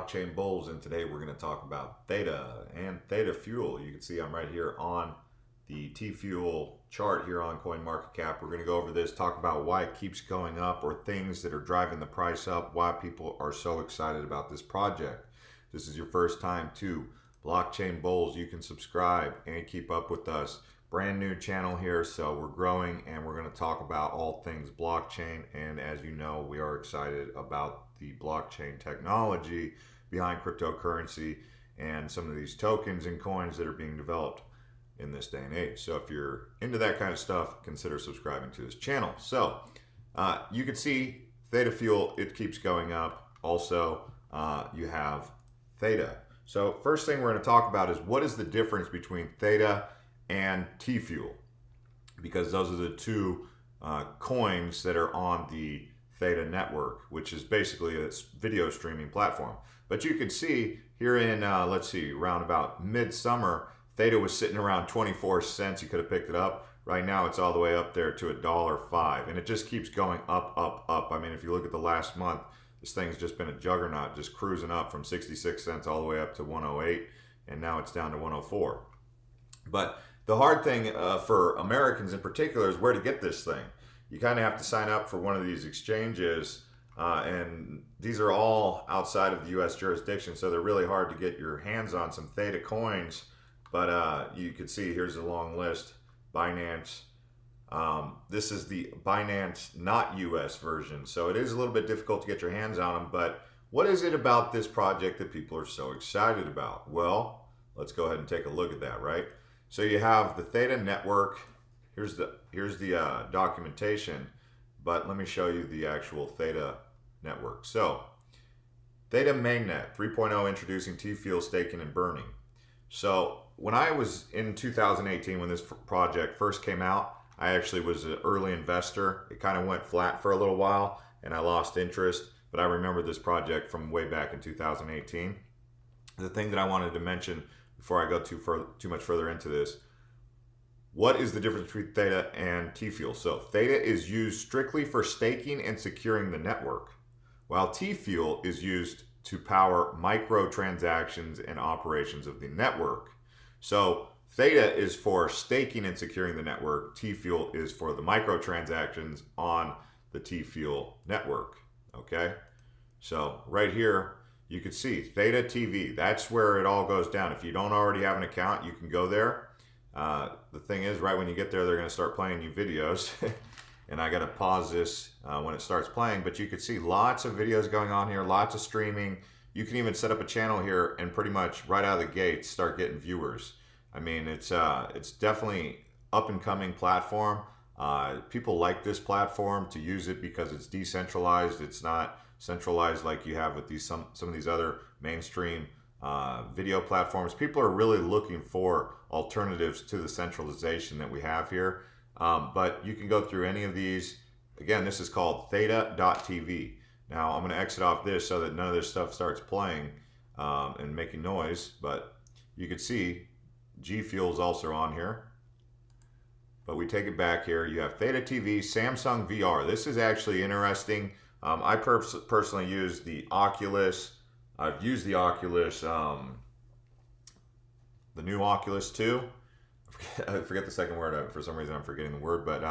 Blockchain Bullz, and today we're going to talk about Theta and Theta Fuel. You can see I'm right here on the TFuel chart here on CoinMarketCap. We're going to go over this, talk about why it keeps going up or things that are driving the price up, why people are so excited about this project. If this is your first time to Blockchain Bullz, you can subscribe and keep up with us. Brand new channel here, so we're growing and we're going to talk about all things blockchain. And as you know, we are excited about the blockchain technology behind cryptocurrency and some of these tokens and coins that are being developed in this day and age. So if you're into that kind of stuff, consider subscribing to this channel. So you can see Theta Fuel, it keeps going up. Also, you have Theta. So first thing we're going to talk about is what is the difference between Theta and TFuel, because those are the two coins that are on the Theta Network, which is basically a video streaming platform. But you can see here in, let's see, around about midsummer, Theta was sitting around 24 cents. You could have picked it up. Right now, it's all the way up there to $1.05, and it just keeps going up, up, up. I mean, if you look at the last month, this thing's just been a juggernaut, just cruising up from 66 cents all the way up to 108, and now it's down to 104. But the hard thing for Americans in particular is where to get this thing. You kind of have to sign up for one of these exchanges, and these are all outside of the U.S. jurisdiction, so they're really hard to get your hands on some Theta coins. But you can see here's a long list. Binance. This is the Binance not U.S. version, so it is a little bit difficult to get your hands on them. But what is it about this project that people are so excited about? Well, let's go ahead and take a look at that, right? So you have the Theta Network. Here's the documentation, but let me show you the actual Theta Network. So Theta Mainnet 3.0 introducing TFuel staking and burning. So when I was in 2018, when this project first came out, I actually was an early investor. It kind of went flat for a little while and I lost interest, but I remember this project from way back in 2018. The thing that I wanted to mention before I go too much further into this, what is the difference between Theta and TFuel? So Theta is used strictly for staking and securing the network, while TFuel is used to power microtransactions and operations of the network. So Theta is for staking and securing the network. TFuel is for the microtransactions on the TFuel network. Okay, so right here, you can see Theta TV. That's where it all goes down. If you don't already have an account, you can go there. The thing is, right when you get there, they're going to start playing you videos. And I got to pause this when it starts playing. But you can see lots of videos going on here, lots of streaming. You can even set up a channel here and pretty much right out of the gate start getting viewers. I mean, it's definitely up and coming platform. People like this platform to use it because it's decentralized. It's not centralized like you have with these some of these other mainstream video platforms. People are really looking for alternatives to the centralization that we have here. But you can go through any of these. Again, this is called Theta.tv. Now I'm going to exit off this so that none of this stuff starts playing and making noise. But you can see GFuel is also on here. But we take it back here. You have Theta TV, Samsung VR. This is actually interesting. I personally use the Oculus. I've used the Oculus, the new Oculus 2. I forget the second word. For some reason, I'm forgetting the word. But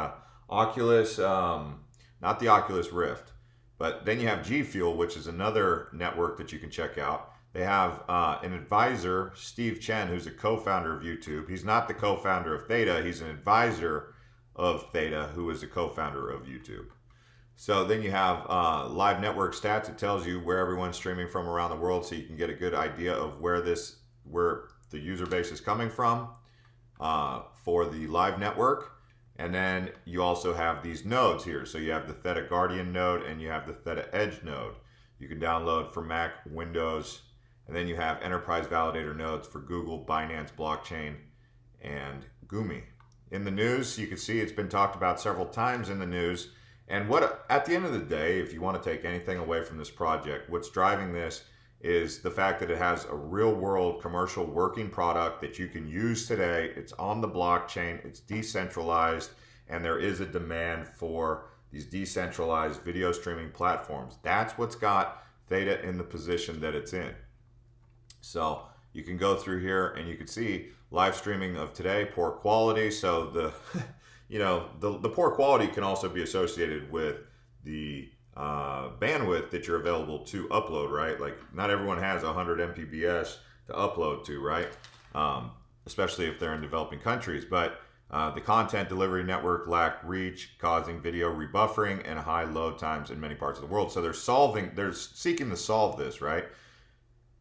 Oculus, not the Oculus Rift. But then you have GFuel, which is another network that you can check out. They have an advisor, Steve Chen, who's a co-founder of YouTube. He's not the co-founder of Theta. He's an advisor of Theta, who is a co-founder of YouTube. So then you have live network stats. It tells you where everyone's streaming from around the world, so you can get a good idea of where the user base is coming from for the live network. And then you also have these nodes here. So you have the Theta Guardian node and you have the Theta Edge node. You can download for Mac, Windows, and then you have enterprise validator nodes for Google, Binance, Blockchain, and Gumi. In the news, you can see it's been talked about several times in the news. And what, at the end of the day, if you want to take anything away from this project, what's driving this is the fact that it has a real world commercial working product that you can use today. It's on the blockchain, it's decentralized, and there is a demand for these decentralized video streaming platforms. That's what's got Theta in the position that it's in. So you can go through here and you can see live streaming of today, poor quality. So the the poor quality can also be associated with the bandwidth that you're available to upload, right? Like not everyone has 100 Mbps to upload to, right? Especially if they're in developing countries. But the content delivery network lacked reach, causing video rebuffering and high load times in many parts of the world. So they're seeking to solve this, right?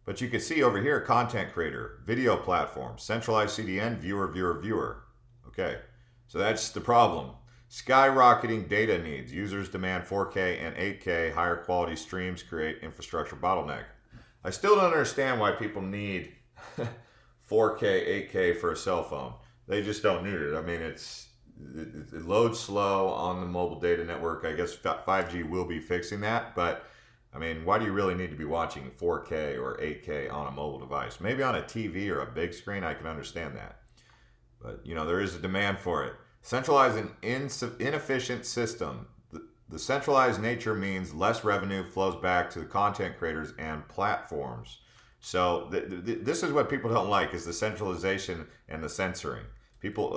But you can see over here, content creator, video platform, centralized CDN, viewer. Okay, so that's the problem. Skyrocketing data needs. Users demand 4K and 8K. Higher quality streams create infrastructure bottleneck. I still don't understand why people need 4K, 8K for a cell phone. They just don't need it. I mean, it loads slow on the mobile data network. I guess 5G will be fixing that, but I mean, why do you really need to be watching 4K or 8K on a mobile device? Maybe on a TV or a big screen, I can understand that. But, there is a demand for it. Centralized and inefficient system. The centralized nature means less revenue flows back to the content creators and platforms. So this is what people don't like, is the centralization and the censoring. People,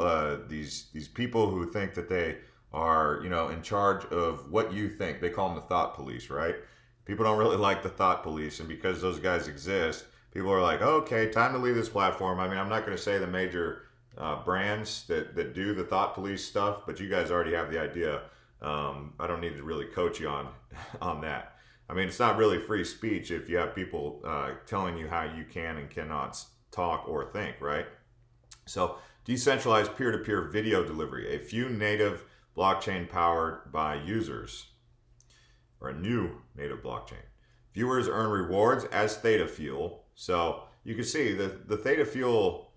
these people who think that they are, in charge of what you think. They call them the thought police, right? People don't really like the thought police, and because those guys exist, people are like, okay, time to leave this platform. I mean, I'm not going to say the major brands that do the thought police stuff, but you guys already have the idea. I don't need to really coach you on that. I mean, it's not really free speech if you have people telling you how you can and cannot talk or think, right? So decentralized peer-to-peer video delivery, a few native blockchain powered by users, or a new native blockchain. Viewers earn rewards as Theta Fuel. So you can see the Theta Fuel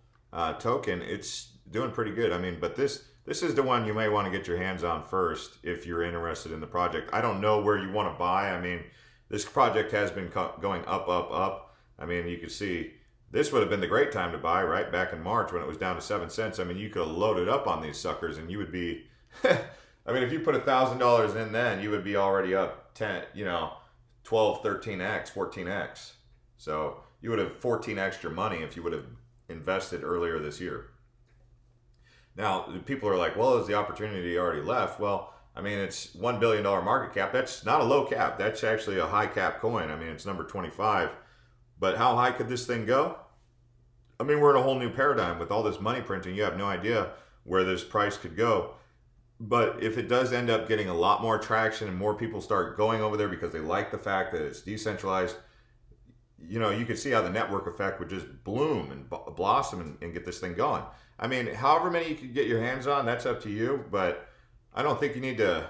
token, it's doing pretty good. I mean, but this is the one you may want to get your hands on first if you're interested in the project. I don't know where you want to buy. I mean, this project has been going up. I mean, you can see this would have been the great time to buy, right? Back in March when it was down to 7 cents. I mean, you could have loaded up on these suckers and you would be, I mean, if you put $1,000 in then, you would be already up 10, 12, 13x, 14x. So you would have 14x your money if you would have invested earlier this year. Now, people are like, well, is the opportunity already left? Well, I mean, it's $1 billion market cap. That's not a low cap. That's actually a high cap coin. I mean, it's number 25. But how high could this thing go? I mean, we're in a whole new paradigm with all this money printing. You have no idea where this price could go. But if it does end up getting a lot more traction and more people start going over there because they like the fact that it's decentralized, you could see how the network effect would just bloom and blossom and get this thing going. I mean, however many you could get your hands on, that's up to you. But I don't think you need to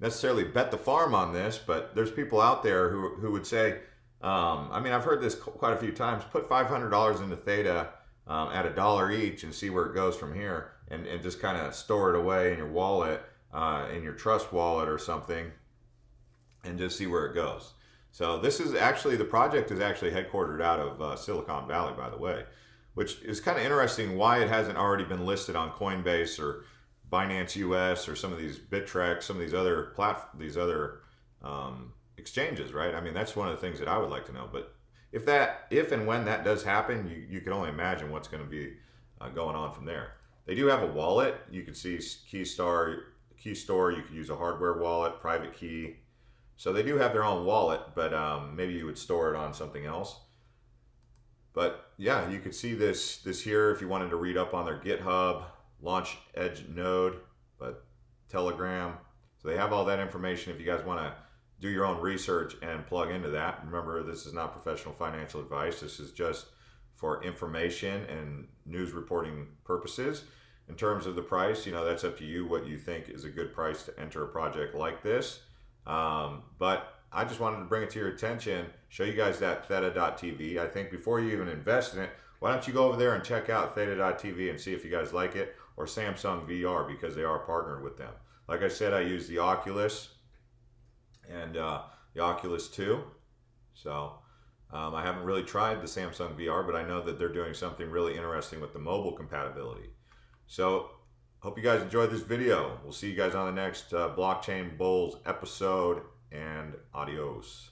necessarily bet the farm on this. But there's people out there who would say, I mean, I've heard this quite a few times, put $500 into Theta at $1 each and see where it goes from here. And just kind of store it away in your wallet, in your trust wallet or something, and just see where it goes. So this is actually, the project is actually headquartered out of Silicon Valley, by the way, which is kind of interesting why it hasn't already been listed on Coinbase or Binance US or some of these Bittrex, some of these other exchanges, right? I mean, that's one of the things that I would like to know. But if and when that does happen, you can only imagine what's going to be going on from there. They do have a wallet. You can see key store. You can use a hardware wallet, private key. So they do have their own wallet, but maybe you would store it on something else. But yeah, you could see this here if you wanted to read up on their GitHub, launch edge node, but Telegram. So they have all that information if you guys want to do your own research and plug into that. Remember, this is not professional financial advice. This is just for information and news reporting purposes. In terms of the price, that's up to you what you think is a good price to enter a project like this. But I just wanted to bring it to your attention, show you guys that Theta.tv. I think before you even invest in it, why don't you go over there and check out Theta.tv and see if you guys like it, or Samsung VR, because they are partnered with them. Like I said, I use the Oculus and the Oculus 2. So I haven't really tried the Samsung VR, but I know that they're doing something really interesting with the mobile compatibility. So hope you guys enjoyed this video. We'll see you guys on the next Blockchain Bullz episode, and adios.